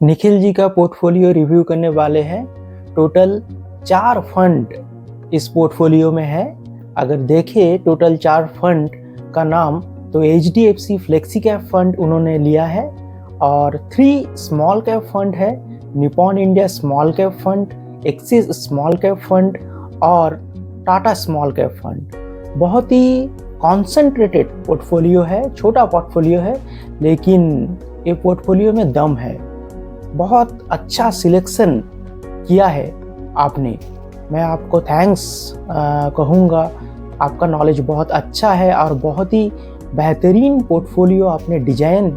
निखिल जी का portfolio review करने वाले हैं। टोटल 4 फंड इस पोर्टफोलियो में है। अगर देखें टोटल 4 फंड का नाम तो HDFC फ्लेक्सी कैप फंड उन्होंने लिया है और 3 स्मॉल कैप फंड है, Nippon India small cap fund, axis small cap fund और टाटा स्मॉल कैप फंड। बहुत ही कॉन्सेंट्रेटेड पोर्टफोलियो है, छोटा पोर्टफोलियो है, लेकिन ये पोर्टफोलियो में दम है। बहुत अच्छा सिलेक्शन किया है आपने, मैं आपको थैंक्स कहूँगा। आपका नॉलेज बहुत अच्छा है और बहुत ही बेहतरीन पोर्टफोलियो आपने डिजाइन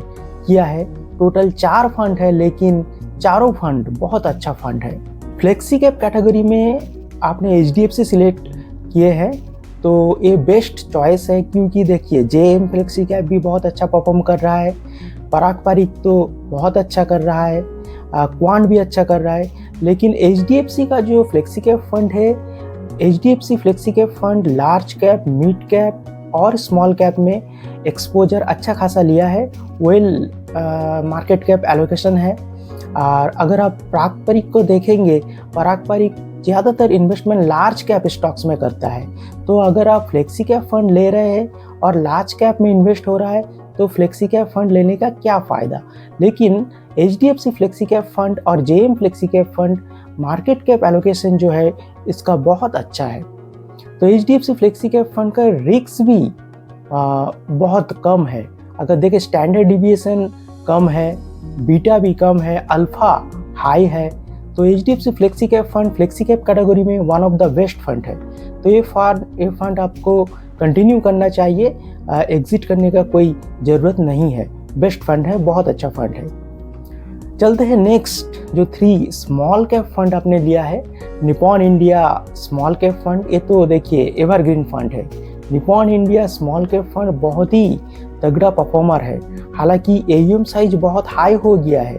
किया है। टोटल 4 फंड है, लेकिन चारों फंड बहुत अच्छा फंड है। फ्लेक्सी कैप कैटेगरी में आपने HDFC सिलेक्ट किए हैं तो ये बेस्ट चॉइस है, क्योंकि देखिए JM फ्लेक्सी कैप भी बहुत अच्छा परफॉर्म कर रहा है, पराग पारिक तो बहुत अच्छा कर रहा है, क्वांट भी अच्छा कर रहा है। लेकिन HDFC का जो फ्लेक्सी कैप फंड है, HDFC flexi cap fund large cap, mid cap और स्मॉल कैप में एक्सपोजर अच्छा खासा लिया है। वेल मार्केट कैप एलोकेशन है। और अगर आप पराग पारिक को देखेंगे, पराग पारिक ज़्यादातर इन्वेस्टमेंट लार्ज कैप स्टॉक्स में करता है। तो अगर आप फ्लेक्सी कैप फंड ले रहे हैं और लार्ज कैप में इन्वेस्ट हो रहा है तो फ्लेक्सी कैप फंड लेने का क्या फ़ायदा। लेकिन HDFC फ्लेक्सी कैप फंड और JM flexi cap fund market cap allocation जो है इसका बहुत अच्छा है। तो HDFC फ्लेक्सी कैप फंड का रिस्क भी बहुत कम है। अगर देखें स्टैंडर्ड डिविएशन कम है, बीटा भी कम है, अल्फा हाई है। तो HDFC flexi cap fund flexi cap category में one of the best fund है। तो ये फंड आपको कंटिन्यू करना चाहिए, एग्जिट करने का कोई ज़रूरत नहीं है। बेस्ट फंड है, बहुत अच्छा फंड है। चलते हैं नेक्स्ट, जो 3 स्मॉल कैप फंड आपने लिया है, Nippon India small cap fund. ये तो देखिए एवरग्रीन फंड है। Nippon India small cap fund बहुत ही तगड़ा परफॉर्मर है। हालांकि AUM साइज बहुत हाई हो गया है,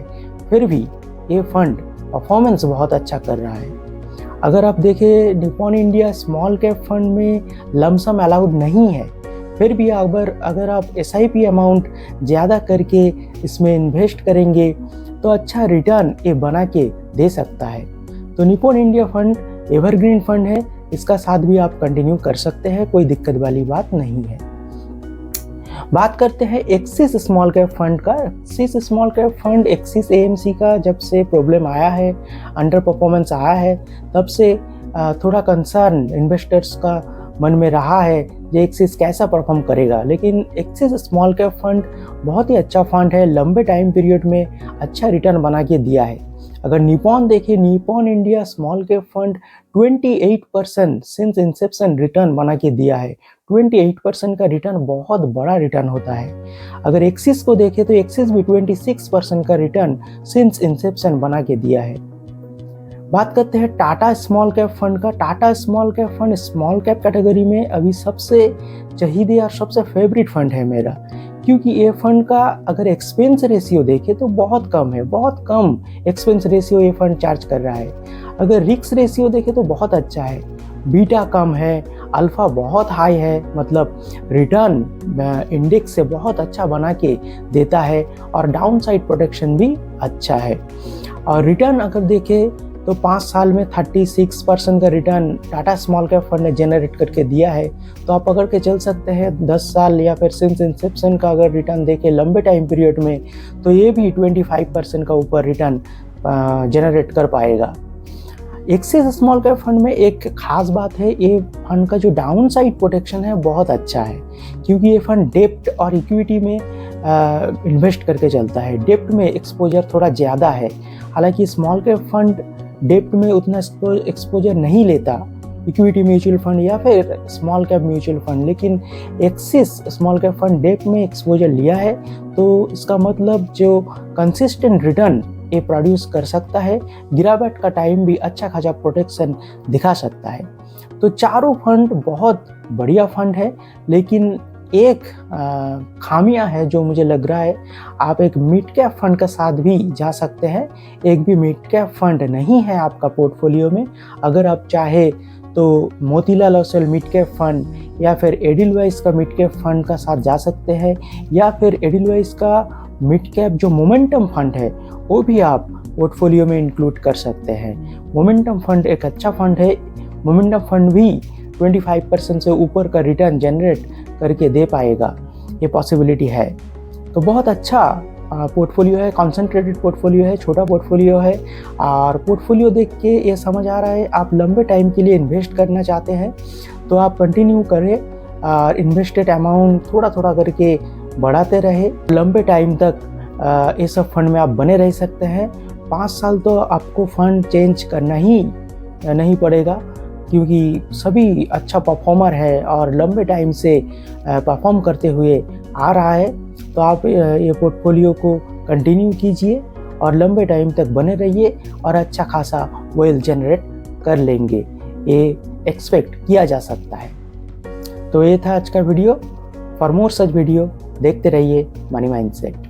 फिर भी ये फंड परफॉर्मेंस बहुत अच्छा कर रहा है। अगर आप देखें Nippon India small cap fund में लमसम अलाउड नहीं है, फिर भी अगर आप SIP अमाउंट ज़्यादा करके इसमें इन्वेस्ट करेंगे तो अच्छा रिटर्न ये बना के दे सकता है। तो Nippon India fund evergreen fund है, इसका साथ भी आप कंटिन्यू कर सकते हैं, कोई दिक्कत वाली बात नहीं है। बात करते हैं एक्सिस स्मॉल कैप फंड का। Axis small cap fund axis AMC का जब से प्रॉब्लम आया है, अंडर परफॉर्मेंस आया है, तब से थोड़ा कंसर्न इन्वेस्टर्स का मन में रहा है ये एक्सिस कैसा परफॉर्म करेगा। लेकिन एक्सिस स्मॉल कैप फंड बहुत ही अच्छा फंड है, लंबे टाइम पीरियड में अच्छा रिटर्न बना के दिया है। अगर निपॉन देखें, Nippon India small cap fund 28% since Inception return बना के दिया है। 28% का रिटर्न बहुत बड़ा रिटर्न होता है। अगर एक्सिस को देखें तो एक्सिस भी 26% का रिटर्न सिंस इंसेप्शन बना के दिया है। बात करते हैं टाटा स्मॉल कैप फंड का। Tata small cap fund small cap category में अभी सबसे चहीदे और सबसे फेवरेट फंड है मेरा, क्योंकि ये फंड का अगर एक्सपेंस रेशियो देखें तो बहुत कम है, बहुत कम एक्सपेंस रेशियो ये फंड चार्ज कर रहा है। अगर रिस्क रेशियो देखें तो बहुत अच्छा है, बीटा कम है, अल्फा बहुत हाई है, मतलब रिटर्न इंडेक्स से बहुत अच्छा बना के देता है और डाउन साइड प्रोटेक्शन भी अच्छा है। और रिटर्न अगर देखें तो 5 साल में 36% का return Tata small cap fund ने जनरेट करके दिया है। तो आप पकड़ के चल सकते हैं 10 साल या फिर सिंस इंसेप्शन का अगर रिटर्न देखें लंबे टाइम पीरियड में तो ये भी 25% का ऊपर रिटर्न जनरेट कर पाएगा। एक्सिस स्मॉल कैप फंड में एक खास बात है, ये फंड का जो डाउन साइड प्रोटेक्शन है बहुत अच्छा है, क्योंकि ये फंड डेप्ट और इक्विटी में इन्वेस्ट करके चलता है। डेप्ट में एक्सपोजर थोड़ा ज़्यादा है, हालांकि स्मॉल कैप फंड डेप्ट में उतना एक्सपोजर नहीं लेता, इक्विटी म्यूचुअल फंड या फिर स्मॉल कैप म्यूचुअल फंड। लेकिन एक्सिस स्मॉल कैप फंड डेप्ट में एक्सपोजर लिया है, तो इसका मतलब जो कंसिस्टेंट रिटर्न ये प्रोड्यूस कर सकता है, गिरावट का टाइम भी अच्छा खासा प्रोटेक्शन दिखा सकता है। तो चारों फंड बहुत बढ़िया फंड है, लेकिन एक खामियां है जो मुझे लग रहा है, आप एक मिड कैप फंड के साथ भी जा सकते हैं। एक भी मिड कैप फंड नहीं है आपका पोर्टफोलियो में, अगर आप चाहे तो Motilal Oswal mid cap fund या फिर एडिलवाइस का मिड कैप फंड का साथ जा सकते हैं, या फिर एडिलवाइस का मिड कैप जो मोमेंटम फंड है वो भी आप पोर्टफोलियो में इंक्लूड कर सकते हैं। मोमेंटम फंड एक अच्छा फंड है। मोमेंटम फंड भी 25% से ऊपर का रिटर्न जनरेट करके दे पाएगा, ये पॉसिबिलिटी है। तो बहुत अच्छा पोर्टफोलियो है, कॉन्सेंट्रेटेड पोर्टफोलियो है, छोटा पोर्टफोलियो है। और पोर्टफोलियो देख के ये समझ आ रहा है आप लंबे टाइम के लिए इन्वेस्ट करना चाहते हैं तो आप कंटिन्यू करें और इन्वेस्टेड अमाउंट थोड़ा थोड़ा करके बढ़ाते रहे। लंबे टाइम तक ये सब फंड में आप बने रह सकते हैं। 5 साल तो आपको फंड चेंज करना ही नहीं पड़ेगा, क्योंकि सभी अच्छा परफॉर्मर है और लंबे टाइम से परफॉर्म करते हुए आ रहा है। तो आप ये पोर्टफोलियो को कंटिन्यू कीजिए और लंबे टाइम तक बने रहिए और अच्छा खासा वेल्थ जनरेट कर लेंगे, ये एक्सपेक्ट किया जा सकता है। तो ये था आज का video. For more such video देखते रहिए मनी माइंडसेट।